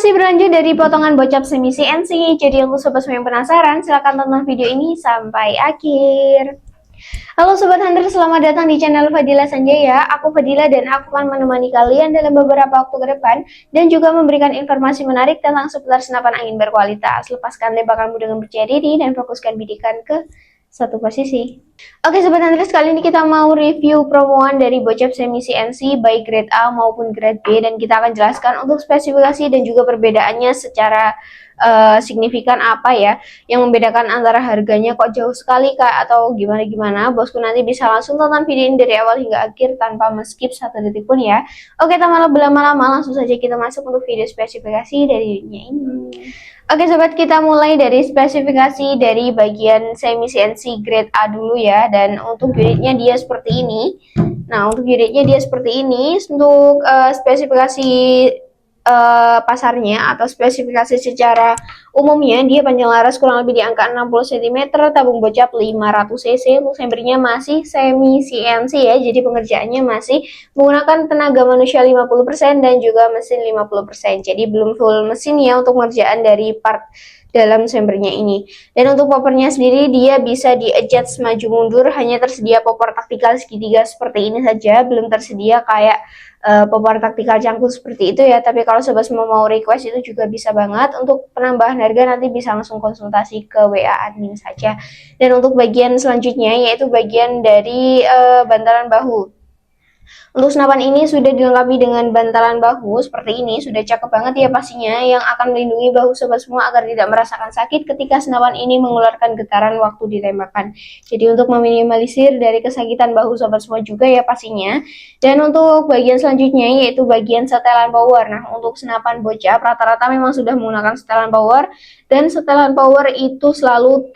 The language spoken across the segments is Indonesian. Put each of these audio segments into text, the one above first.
masih berlanjut dari potongan bocap semi CNC. Jadi untuk sobat semua yang penasaran, silahkan tonton video ini sampai akhir. Halo Sobat Hunter, selamat datang di channel Fadila Sanjaya. Aku Fadila dan aku akan menemani kalian dalam beberapa waktu ke depan dan juga memberikan informasi menarik tentang seputar senapan angin berkualitas. Lepaskan tembakanmu dengan percaya diri dan fokuskan bidikan ke satu posisi. Oke Sobat Hunter, kali ini kita mau review promoan dari bocap semi CNC baik grade A maupun grade B, dan kita akan jelaskan untuk spesifikasi dan juga perbedaannya secara signifikan apa ya yang membedakan antara harganya kok jauh sekali kak atau gimana. Bosku nanti bisa langsung tonton video ini dari awal hingga akhir tanpa skip satu detik pun ya. Oke, tanpa berlama-lama langsung saja kita masuk untuk video spesifikasi dari videonya ini. Oke sobat, kita mulai dari spesifikasi dari bagian semi CNC grade A dulu ya. Dan untuk unitnya dia seperti ini. Nah, untuk unitnya dia seperti ini. Untuk spesifikasi pasarnya atau spesifikasi secara umumnya, dia panjang laras kurang lebih di angka 60 cm, tabung bocap 500 cc. Untuk chambernya masih semi CNC ya, jadi pengerjaannya masih menggunakan tenaga manusia 50% dan juga mesin 50%. Jadi belum full mesin ya untuk pengerjaan dari part dalam chambernya ini. Dan untuk poppernya sendiri dia bisa di adjust maju mundur, hanya tersedia popper taktikal segitiga seperti ini saja, belum tersedia kayak popper taktikal cangkul seperti itu ya. Tapi kalau sobat semua mau request itu juga bisa banget. Untuk penambahan harga nanti bisa langsung konsultasi ke WA admin saja. Dan untuk bagian selanjutnya yaitu bagian dari bantalan bahu. Untuk senapan ini sudah dilengkapi dengan bantalan bahu seperti ini, sudah cakep banget ya pastinya, yang akan melindungi bahu sobat semua agar tidak merasakan sakit ketika senapan ini mengeluarkan getaran waktu ditembakkan. Jadi untuk meminimalisir dari kesakitan bahu sobat semua juga ya pastinya. Dan untuk bagian selanjutnya yaitu bagian setelan power. Nah, untuk senapan bocap rata-rata memang sudah menggunakan setelan power, dan setelan power itu selalu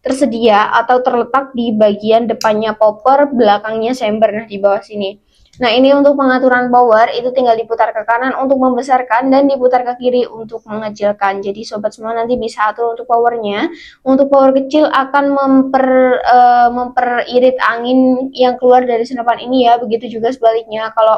tersedia atau terletak di bagian depannya popper, belakangnya chamber, nah di bawah sini. Nah, ini untuk pengaturan power itu tinggal diputar ke kanan untuk membesarkan dan diputar ke kiri untuk mengecilkan. Jadi sobat semua nanti bisa atur untuk powernya. Untuk power kecil akan memperirit angin yang keluar dari senapan ini ya. Begitu juga sebaliknya, kalau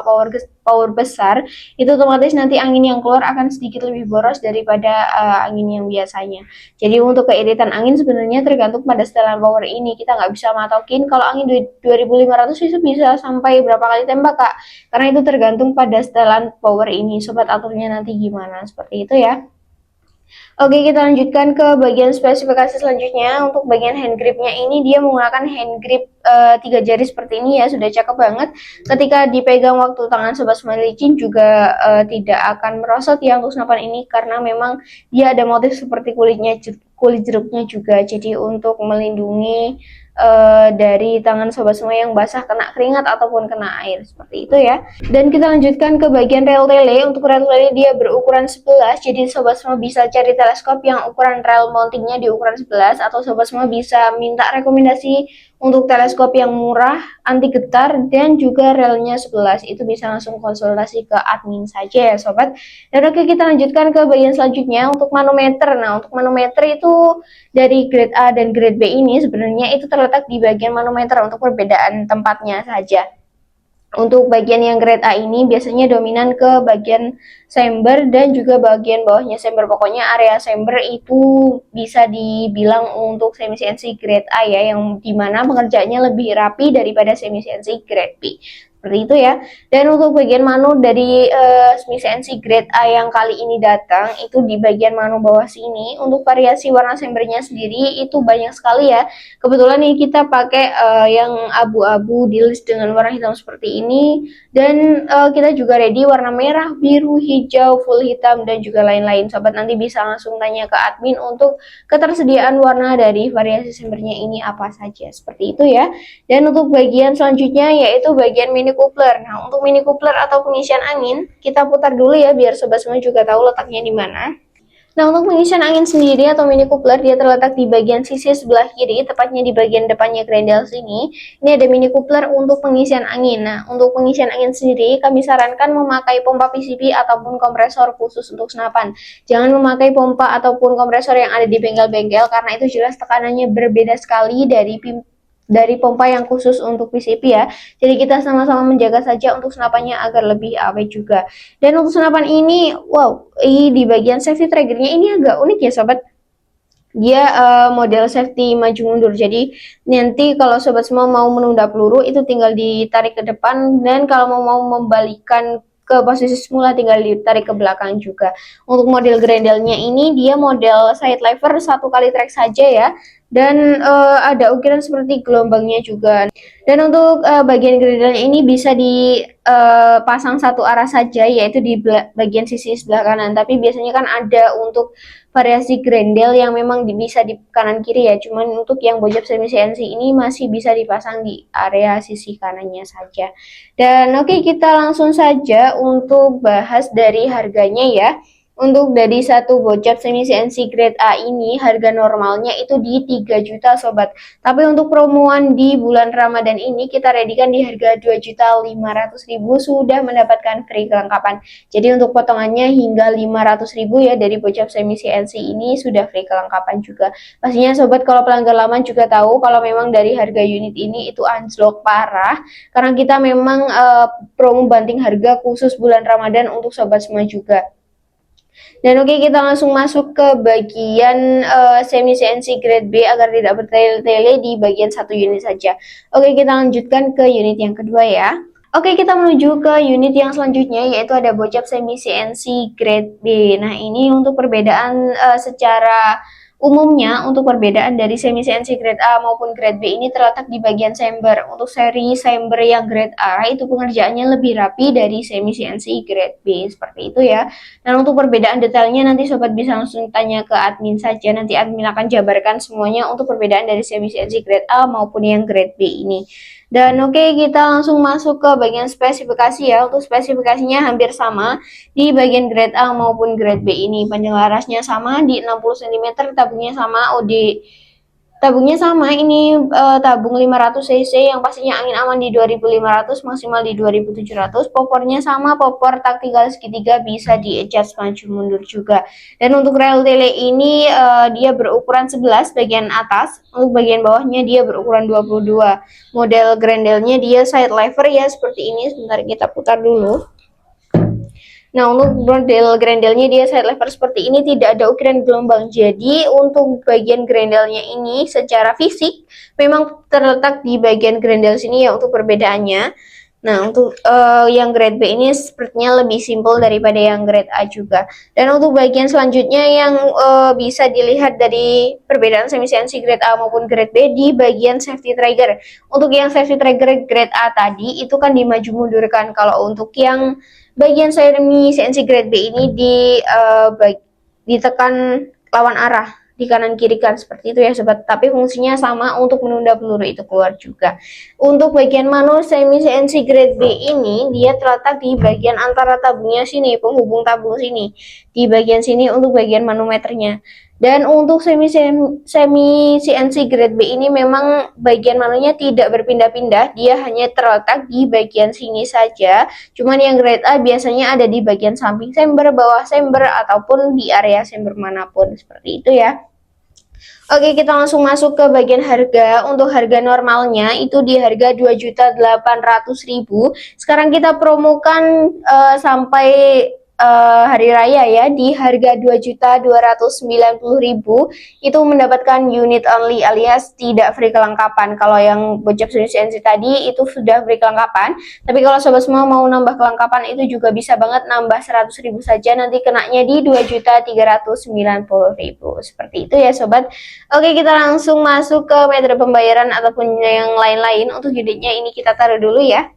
power besar itu otomatis nanti angin yang keluar akan sedikit lebih boros daripada angin yang biasanya. Jadi untuk keiritan angin sebenarnya tergantung pada setelan power ini. Kita nggak bisa matokin kalau angin 2500 itu bisa sampai berapa kali tembak kak, karena itu tergantung pada setelan power ini. Sobat aturnya nanti gimana, seperti itu ya. Oke, kita lanjutkan ke bagian spesifikasi selanjutnya. Untuk bagian hand gripnya ini dia menggunakan hand grip 3 jari seperti ini ya, sudah cakep banget. Ketika dipegang waktu tangan sobat semua licin juga tidak akan merosot ya untuk senapan ini, karena memang dia ada motif seperti kulit jeruknya juga. Jadi untuk melindungi dari tangan sobat semua yang basah kena keringat ataupun kena air, seperti itu ya. Dan kita lanjutkan ke bagian rel tele. Untuk rel tele dia berukuran 11, jadi sobat semua bisa cari teleskop yang ukuran rel mountingnya di ukuran 11, atau sobat semua bisa minta rekomendasi untuk teleskop yang murah, anti getar, dan juga relnya 11. Itu bisa langsung konsultasi ke admin saja ya sobat. Dan oke, kita lanjutkan ke bagian selanjutnya untuk manometer. Nah, untuk manometer itu dari grade A dan grade B ini sebenarnya itu terletak di bagian manometer untuk perbedaan tempatnya saja. Untuk bagian yang grade A ini biasanya dominan ke bagian chamber dan juga bagian bawahnya chamber. Pokoknya area chamber itu bisa dibilang untuk semi CNC grade A ya, yang dimana pengerjaannya lebih rapi daripada semi CNC grade B. Seperti itu ya. Dan untuk bagian manu dari semi CNC grade A yang kali ini datang itu di bagian manu bawah sini. Untuk variasi warna chambernya sendiri itu banyak sekali ya. Kebetulan ini kita pakai yang abu-abu di list dengan warna hitam seperti ini, dan kita juga ready warna merah, biru, hijau, full hitam, dan juga lain-lain. Sobat nanti bisa langsung tanya ke admin untuk ketersediaan warna dari variasi chambernya ini apa saja, seperti itu ya. Dan untuk bagian selanjutnya yaitu bagian mini coupler. Nah, untuk mini coupler atau pengisian angin kita putar dulu ya biar sobat semua juga tahu letaknya di mana. Nah, untuk pengisian angin sendiri atau mini coupler dia terletak di bagian sisi sebelah kiri, tepatnya di bagian depannya grendel sini. Ini ada mini coupler untuk pengisian angin. Nah, untuk pengisian angin sendiri kami sarankan memakai pompa PCP ataupun kompresor khusus untuk senapan. Jangan memakai pompa ataupun kompresor yang ada di bengkel-bengkel, karena itu jelas tekanannya berbeda sekali dari pompa yang khusus untuk PCP ya. Jadi kita sama-sama menjaga saja untuk senapannya agar lebih awet juga. Dan untuk senapan ini, wow, di bagian safety triggernya ini agak unik ya sobat. Dia model safety maju mundur. Jadi nanti kalau sobat semua mau menunda peluru itu tinggal ditarik ke depan, dan kalau mau membalikan ke posisi semula tinggal ditarik ke belakang juga. Untuk model grendelnya ini dia model side lever 1 kali track saja ya, dan ada ukiran seperti gelombangnya juga. Dan untuk bagian grendelnya ini bisa dipasang satu arah saja, yaitu di bagian sisi sebelah kanan. Tapi biasanya kan ada untuk variasi grendel yang memang bisa di kanan kiri ya. Cuman untuk yang bojab semi CNC ini masih bisa dipasang di area sisi kanannya saja. Dan oke, kita langsung saja untuk bahas dari harganya ya. Untuk dari satu bocap semi CNC grade A ini harga normalnya itu di 3 juta sobat. Tapi untuk promoan di bulan Ramadan ini kita readykan di harga 2.500.000 sudah mendapatkan free kelengkapan. Jadi untuk potongannya hingga 500.000 ya dari bocap semi CNC ini sudah free kelengkapan juga. Pastinya sobat kalau pelanggan lama juga tahu kalau memang dari harga unit ini itu anjlok parah. Karena kita memang promo banting harga khusus bulan Ramadan untuk sobat semua juga. Dan oke, kita langsung masuk ke bagian semi CNC grade B agar tidak bertele-tele di bagian satu unit saja. Oke, kita lanjutkan ke unit yang kedua ya. Oke, kita menuju ke unit yang selanjutnya yaitu ada bocap semi CNC grade B. Nah, ini untuk perbedaan secara umumnya, untuk perbedaan dari semi CNC grade A maupun grade B ini terletak di bagian chamber. Untuk seri chamber yang grade A itu pengerjaannya lebih rapi dari semi CNC grade B, seperti itu ya. Dan untuk perbedaan detailnya nanti sobat bisa langsung tanya ke admin saja, nanti admin akan jabarkan semuanya untuk perbedaan dari semi CNC grade A maupun yang grade B ini. Dan oke, kita langsung masuk ke bagian spesifikasi ya. Untuk spesifikasinya hampir sama di bagian grade A maupun grade B ini. Panjang larasnya sama di 60 cm, tabungnya sama, tabungnya sama, ini tabung 500 cc yang pastinya angin aman di 2500, maksimal di 2700. Popornya sama, popor taktikal segitiga, bisa di adjust maju mundur juga. Dan untuk rel tele ini dia berukuran 11 bagian atas, untuk bagian bawahnya dia berukuran 22. Model grendelnya dia side lever ya, seperti ini. Sebentar kita putar dulu. Nah, untuk model grendelnya dia side lever seperti ini, tidak ada ukiran gelombang. Jadi untuk bagian grendelnya ini secara fisik memang terletak di bagian grendel sini ya untuk perbedaannya. Nah, untuk yang grade B ini sepertinya lebih simpel daripada yang grade A juga. Dan untuk bagian selanjutnya yang bisa dilihat dari perbedaan semi CNC grade A maupun grade B di bagian safety trigger. Untuk yang safety trigger grade A tadi itu kan dimaju mundurkan. Kalau untuk yang bagian semi CNC grade B ini ditekan lawan arah, di kanan kiri kan, seperti itu ya sobat. Tapi fungsinya sama, untuk menunda peluru itu keluar juga. Untuk bagian manu semi CNC grade B ini dia terletak di bagian antara tabungnya sini, penghubung tabung sini, di bagian sini untuk bagian manometernya. Dan untuk semi CNC grade B ini memang bagian manunya tidak berpindah-pindah, dia hanya terletak di bagian sini saja. Cuman yang grade A biasanya ada di bagian samping chamber, bawah chamber, ataupun di area chamber manapun, seperti itu ya. Oke, kita langsung masuk ke bagian harga. Untuk harga normalnya itu di harga 2.800.000. Sekarang kita promokan sampai hari raya ya di harga 2.290.000. Itu mendapatkan unit only alias tidak free kelengkapan. Kalau yang bocap CNC tadi itu sudah free kelengkapan. Tapi kalau sobat semua mau nambah kelengkapan itu juga bisa banget, nambah 100.000 saja, nanti kenanya di 2.390.000. Seperti itu ya sobat. Oke, kita langsung masuk ke metode pembayaran ataupun yang lain-lain. Untuk unitnya ini kita taruh dulu ya.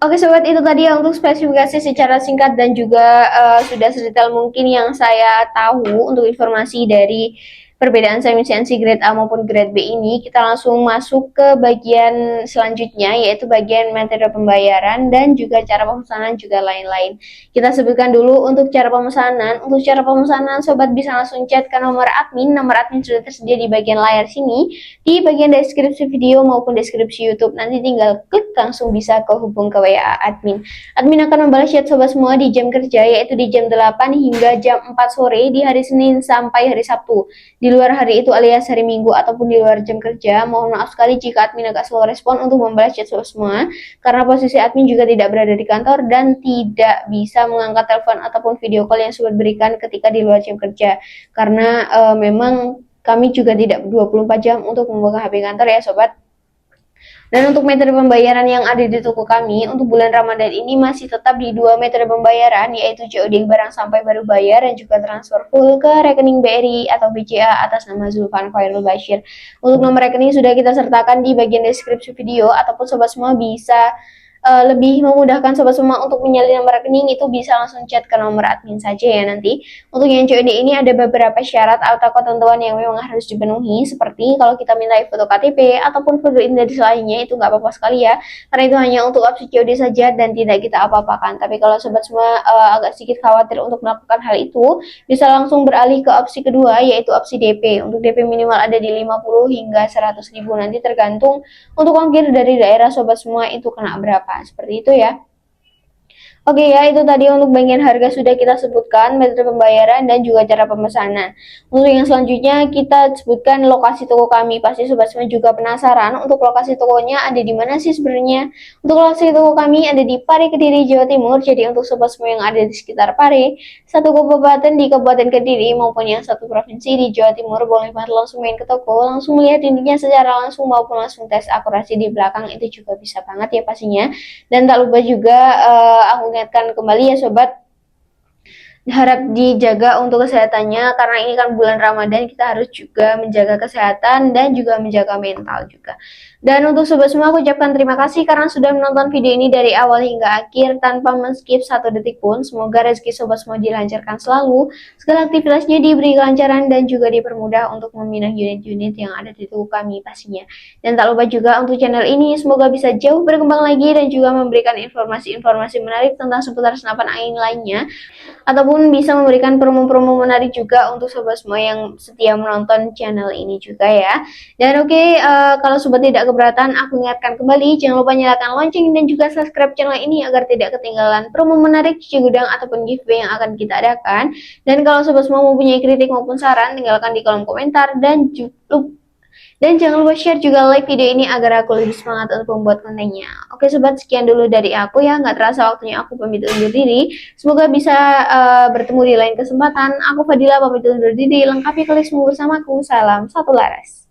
Oke sobat, itu tadi ya untuk spesifikasi secara singkat dan juga sudah sedetail mungkin yang saya tahu untuk informasi dari perbedaan semi CNC grade A maupun grade B ini. Kita langsung masuk ke bagian selanjutnya, yaitu bagian metode pembayaran dan juga cara pemesanan juga lain-lain. Kita sebutkan dulu untuk cara pemesanan. Untuk cara pemesanan sobat bisa langsung chat ke nomor admin. Nomor admin sudah tersedia di bagian layar sini, di bagian deskripsi video maupun deskripsi YouTube. Nanti tinggal klik langsung bisa kehubung ke WA admin. Admin akan membalas chat sobat semua di jam kerja, yaitu di jam 8 hingga jam 4 sore di hari Senin sampai hari Sabtu. Di di luar hari itu alias hari Minggu ataupun di luar jam kerja. Mohon maaf sekali jika admin agak slow respon untuk membalas chat sobat semua, karena posisi admin juga tidak berada di kantor dan tidak bisa mengangkat telepon ataupun video call yang sobat berikan ketika di luar jam kerja, karena memang kami juga tidak 24 jam untuk membuka HP kantor ya sobat. Dan untuk metode pembayaran yang ada di toko kami untuk bulan Ramadan ini masih tetap di 2 metode pembayaran, yaitu COD barang sampai baru bayar dan juga transfer full ke rekening BRI atau BCA atas nama Zulfan Khairul Bashir. Untuk nomor rekening sudah kita sertakan di bagian deskripsi video, ataupun sobat semua bisa lebih memudahkan sobat semua untuk menyalin nomor rekening, itu bisa langsung chat ke nomor admin saja ya nanti. Untuk yang COD ini ada beberapa syarat atau ketentuan yang memang harus dipenuhi, seperti kalau kita minta foto KTP ataupun foto identitas lainnya itu nggak apa-apa sekali ya, karena itu hanya untuk opsi COD saja dan tidak kita apa-apakan. Tapi kalau sobat semua agak sedikit khawatir untuk melakukan hal itu, bisa langsung beralih ke opsi kedua, yaitu opsi DP. Untuk DP minimal ada di 50 hingga 100 ribu, nanti tergantung untuk ongkir dari daerah sobat semua itu kena berapa. Seperti itu ya. Oke ya, itu tadi untuk bagian harga sudah kita sebutkan, metode pembayaran dan juga cara pemesanan. Untuk yang selanjutnya kita sebutkan lokasi toko kami. Pasti sobat semua juga penasaran untuk lokasi tokonya ada di mana sih sebenarnya. Untuk lokasi toko kami ada di Pare, Kediri, Jawa Timur. Jadi untuk sobat semua yang ada di sekitar Pare, satu kabupaten di Kabupaten Kediri maupun yang satu provinsi di Jawa Timur, boleh banget langsung main ke toko, langsung melihat dindingnya secara langsung maupun langsung tes akurasi di belakang, itu juga bisa banget ya pastinya. Dan tak lupa juga aku ingatkan kembali ya sobat, harap dijaga untuk kesehatannya, karena ini kan bulan Ramadan, kita harus juga menjaga kesehatan dan juga menjaga mental juga. Dan untuk sobat semua, aku ucapkan terima kasih karena sudah menonton video ini dari awal hingga akhir tanpa men-skip 1 detik pun. Semoga rezeki sobat semua dilancarkan selalu, segala aktivitasnya diberi kelancaran dan juga dipermudah untuk meminang unit-unit yang ada di tubuh kami pastinya. Dan tak lupa juga untuk channel ini semoga bisa jauh berkembang lagi dan juga memberikan informasi-informasi menarik tentang seputar senapan angin lainnya, ataupun bisa memberikan promo-promo menarik juga untuk sobat semua yang setia menonton channel ini juga ya. Dan oke, kalau sobat tidak keberatan, aku ingatkan kembali jangan lupa nyalakan lonceng dan juga subscribe channel ini agar tidak ketinggalan promo menarik, cuci gudang ataupun giveaway yang akan kita adakan. Dan kalau sobat semua mempunyai kritik maupun saran, tinggalkan di kolom komentar dan jangan lupa share juga like video ini agar aku lebih semangat untuk membuat kontennya. Oke sobat, sekian dulu dari aku ya. Nggak terasa waktunya aku pamit undur diri. Semoga bisa bertemu di lain kesempatan. Aku Fadila pamit undur diri. Lengkapi kalismu bersamaku. Salam satu laras.